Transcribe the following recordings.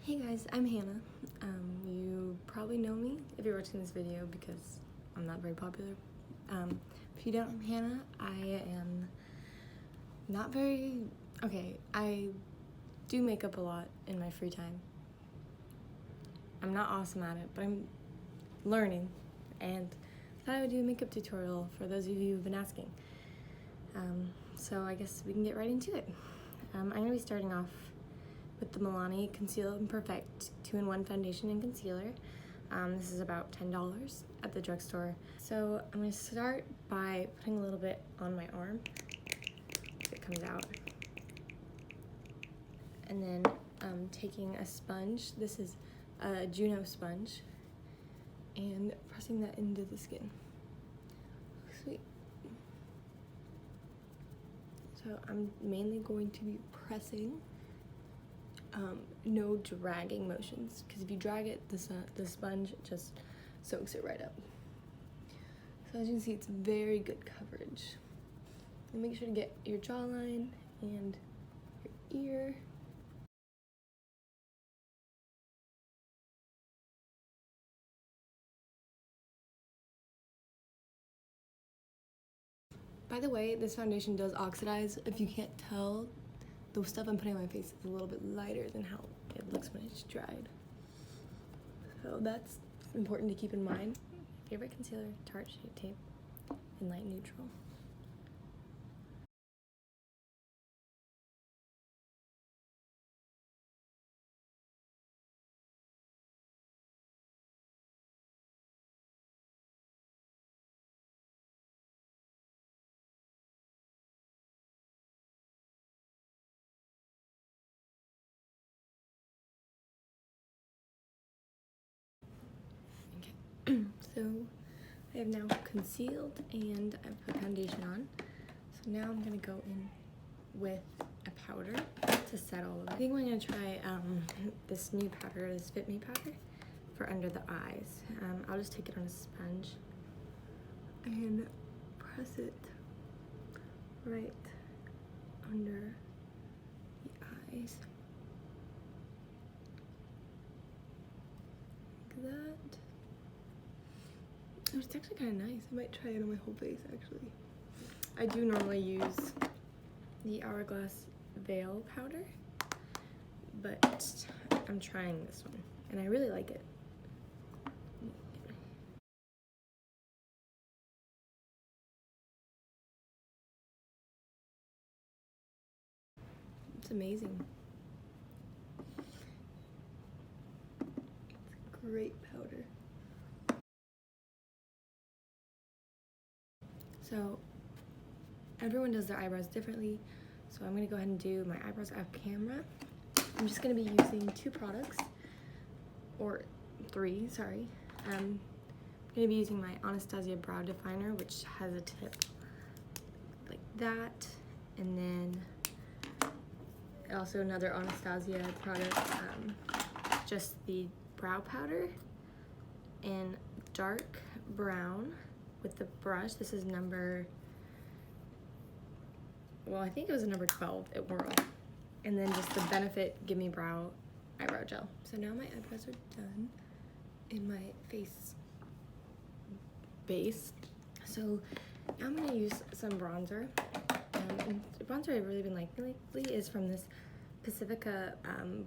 Hey guys, I'm Hannah. You probably know me if you're watching this video because I'm not very popular. If you don't, I'm Hannah. I am not very... Okay, I do makeup a lot in my free time. I'm not awesome at it, but I'm learning, and I thought I would do a makeup tutorial for those of you who've been asking. So I guess we can get right into it. I'm going to be starting off with the Milani Conceal and Perfect 2-in-1 foundation and concealer. This is about $10 at the drugstore. So I'm going to start by putting a little bit on my arm so it comes out. And then taking a sponge, this is a Juno sponge, and pressing that into the skin. Sweet. So I'm mainly going to be pressing, no dragging motions, because if you drag it, the sponge just soaks it right up. So as you can see, it's very good coverage. And make sure to get your jawline and your ear. By the way, this foundation does oxidize. If you can't tell, the stuff I'm putting on my face is a little bit lighter than how it looks when it's dried. So that's important to keep in mind. Favorite concealer, Tarte Shape Tape in light neutral. So I have now concealed and I've put foundation on. So now I'm gonna go in with a powder to set all of it. I think I'm gonna try this new powder, this Fit Me powder, for under the eyes. I'll just take it on a sponge and press it right under the eyes. Like that. Oh, it's actually kind of nice. I might try it on my whole face, actually. I do normally use the Hourglass Veil powder, but I'm trying this one, and I really like it. It's amazing. It's a great powder. So everyone does their eyebrows differently, so I'm gonna go ahead and do my eyebrows off camera. I'm just gonna be using 2 products, or 3, sorry. I'm gonna be using my Anastasia Brow Definer, which has a tip like that, and then also another Anastasia product, just the brow powder in dark brown with the brush. This is number, well, I think it was a number 12 at Whirl. And then just the Benefit Give Me Brow Eyebrow Gel. So now my eyebrows are done in my face base. So now I'm gonna use some bronzer. And the bronzer I've really been liking lately is from this Pacifica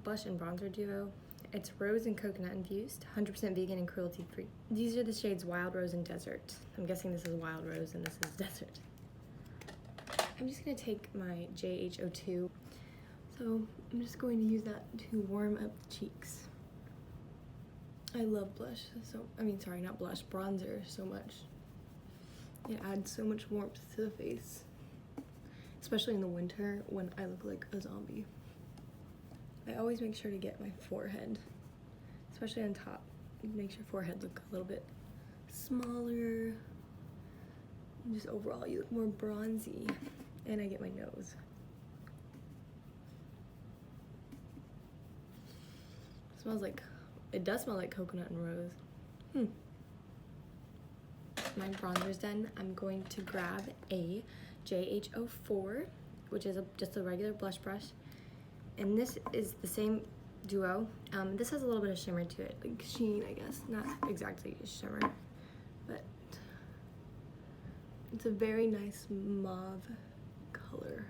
blush and bronzer duo. It's rose and coconut infused, 100% vegan and cruelty free. These are the shades Wild Rose and Desert. I'm guessing this is Wild Rose and this is Desert. I'm just gonna take my JH02. So I'm just going to use that to warm up the cheeks. I love blush, sorry, not blush, bronzer so much. It adds so much warmth to the face, especially in the winter when I look like a zombie. I always make sure to get my forehead, especially on top. It makes your forehead look a little bit smaller. And just overall, you look more bronzy. And I get my nose. It does smell like coconut and rose. My bronzer's done. I'm going to grab a JH04, which is just a regular blush brush. And this is the same duo. This has a little bit of shimmer to it, like sheen, I guess. Not exactly a shimmer, but it's a very nice mauve color.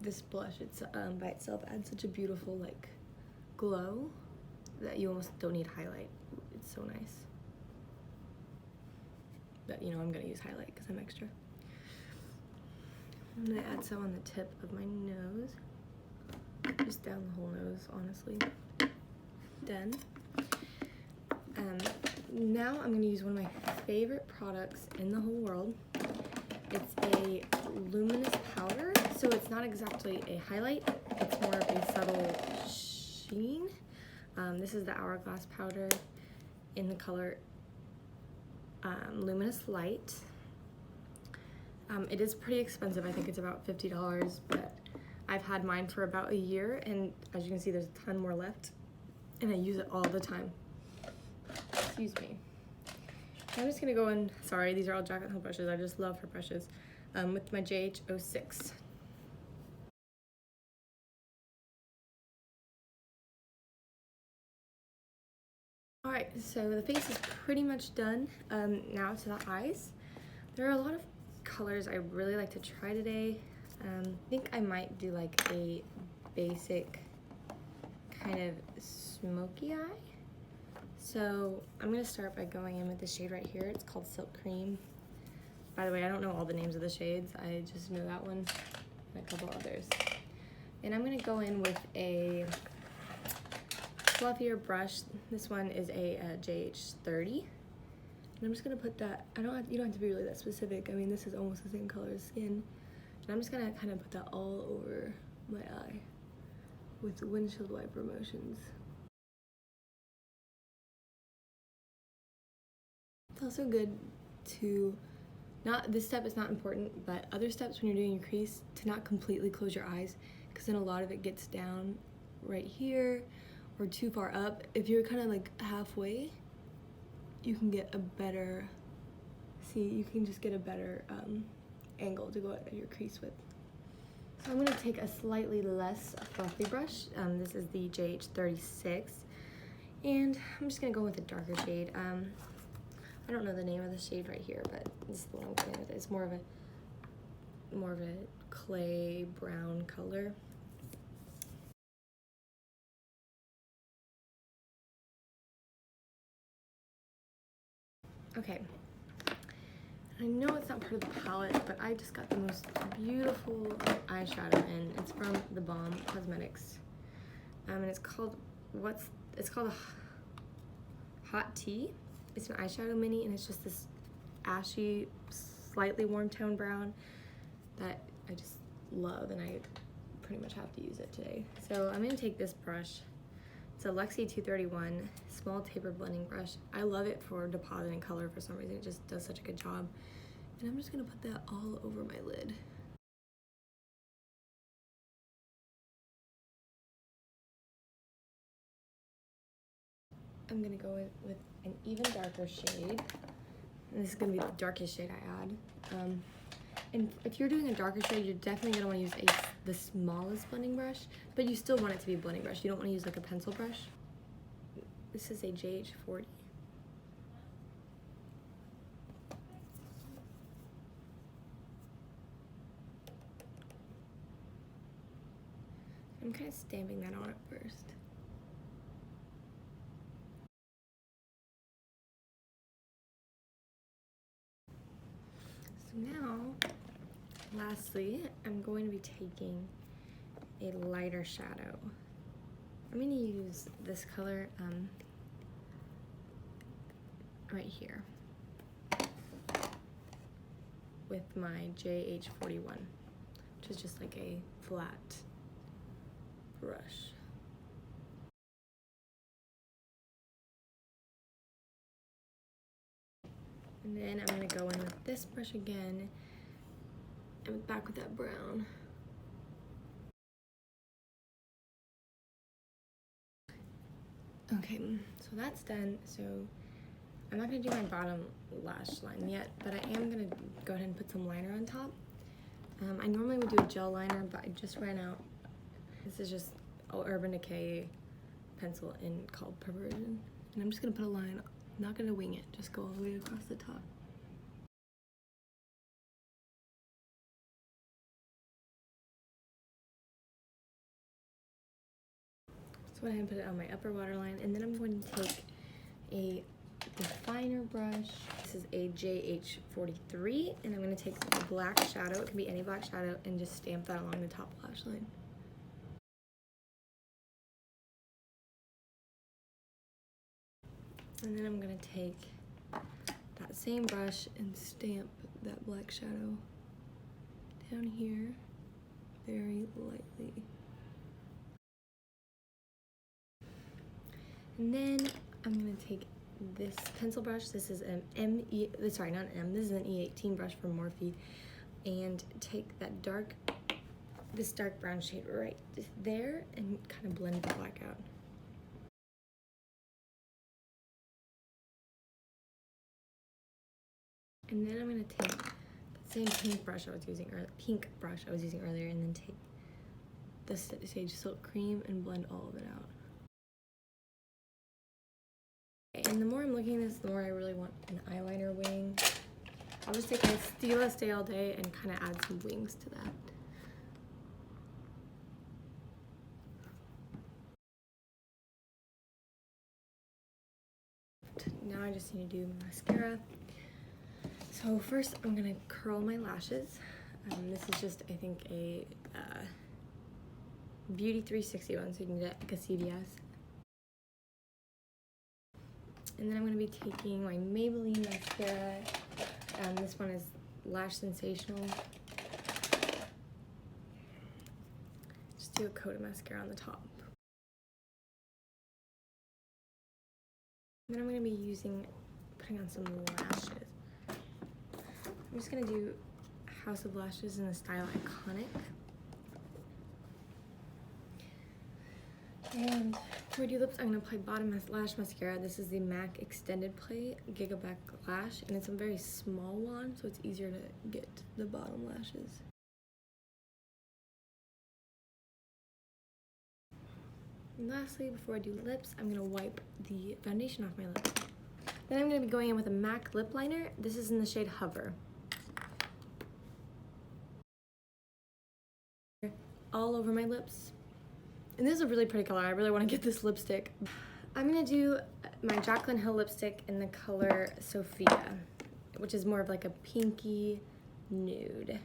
This blush, it's by itself adds such a beautiful like glow that you almost don't need highlight. It's so nice. But you know I'm gonna use highlight because I'm extra. I'm gonna add some on the tip of my nose, just down the whole nose, honestly. Done. Now I'm gonna use one of my favorite products in the whole world. It's a luminous powder, so it's not exactly a highlight, it's more of a subtle sheen. This is the Hourglass powder in the color Luminous Light. It is pretty expensive, I think it's about $50, but I've had mine for about a year, and as you can see there's a ton more left, and I use it all the time. Excuse me. I'm just gonna go in, sorry, these are all Jack & Hill brushes, I just love her brushes, with my JH06. Alright, so the face is pretty much done. Now to the eyes. There are a lot of colors I really like to try today. I think I might do like a basic kind of smoky eye. So I'm gonna start by going in with the shade right here. It's called Silk Cream. By the way, I don't know all the names of the shades. I just know that one and a couple others. And I'm gonna go in with a fluffier brush. This one is a JH30. And I'm just gonna put that, you don't have to be really that specific. I mean, this is almost the same color as skin. And I'm just gonna kind of put that all over my eye with windshield wiper motions. It's also good to, this step is not important, but other steps when you're doing your crease, to not completely close your eyes, because then a lot of it gets down right here or too far up. If you're kind of like halfway, you can get a better, you can just get a better angle to go at your crease with. So I'm gonna take a slightly less fluffy brush. This is the JH36, and I'm just gonna go with a darker shade. I don't know the name of the shade right here, but this is the one I'm going with. It's more of a clay brown color. Okay, I know it's not part of the palette, but I just got the most beautiful eyeshadow in. It's from the Balm Cosmetics, and it's called a Hot Tea. It's an eyeshadow mini, and it's just this ashy, slightly warm tone brown that I just love, and I pretty much have to use it today. So I'm gonna take this brush. It's a Lexi 231 small taper blending brush. I love it for depositing color for some reason. It just does such a good job. And I'm just gonna put that all over my lid. I'm gonna go in with an even darker shade. And this is gonna be the darkest shade I add. And if you're doing a darker shade, you're definitely gonna wanna use the smallest blending brush, but you still want it to be a blending brush. You don't wanna use like a pencil brush. This is a JH40. I'm kind of stamping that on at first. So now, lastly, I'm going to be taking a lighter shadow. I'm going to use this color right here with my JH41, which is just like a flat brush. And then I'm going to go in with this brush again and back with that brown. Okay, so that's done. So I'm not gonna do my bottom lash line yet, but I am gonna go ahead and put some liner on top. I normally would do a gel liner, but I just ran out. This is just Urban Decay pencil in called Perversion. And I'm just gonna put a line, not gonna wing it, just go all the way across the top. So I put it on my upper waterline, and then I'm going to take a definer brush. This is a JH43, and I'm going to take a black shadow, it can be any black shadow, and just stamp that along the top lash line. And then I'm going to take that same brush and stamp that black shadow down here very lightly. And then I'm going to take this pencil brush. This is an this is an E18 brush from Morphe, and take that this dark brown shade right there and kind of blend the black out. And then I'm going to take the same pink brush I was using earlier, and then take the Sage Silk Cream and blend all of it out. And the more I'm looking at this, the more I really want an eyeliner wing. I'll just take my Stila Stay All Day and kind of add some wings to that. Now I just need to do mascara. So first I'm gonna curl my lashes. This is just, I think, a Beauty 360 one, so you can get like a CVS. And then I'm going to be taking my Maybelline mascara. This one is Lash Sensational. Just do a coat of mascara on the top. And then I'm going to be putting on some lashes. I'm just going to do House of Lashes in the style Iconic. And for do lips, I'm going to apply bottom lash mascara. This is the MAC Extended Play Gigaback Lash, and it's a very small one, so it's easier to get the bottom lashes. And lastly, before I do lips, I'm going to wipe the foundation off my lips. Then I'm going to be going in with a MAC lip liner. This is in the shade Hover. All over my lips. And this is a really pretty color. I really want to get this lipstick. I'm going to do my Jaclyn Hill lipstick in the color Sophia, which is more of like a pinky nude.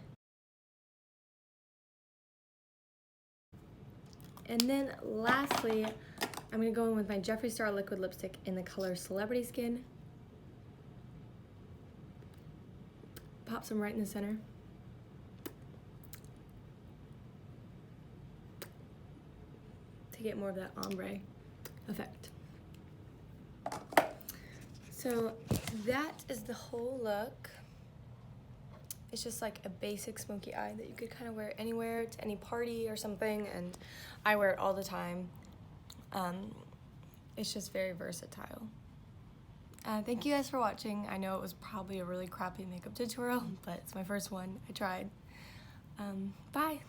And then lastly, I'm going to go in with my Jeffree Star liquid lipstick in the color Celebrity Skin. Pop some right in the center. To get more of that ombre effect. So that is the whole look. It's just like a basic smoky eye that you could kind of wear anywhere, to any party or something, and I wear it all the time. It's just very versatile. Thank you guys for watching. I know it was probably a really crappy makeup tutorial, but it's my first one. I tried. Bye.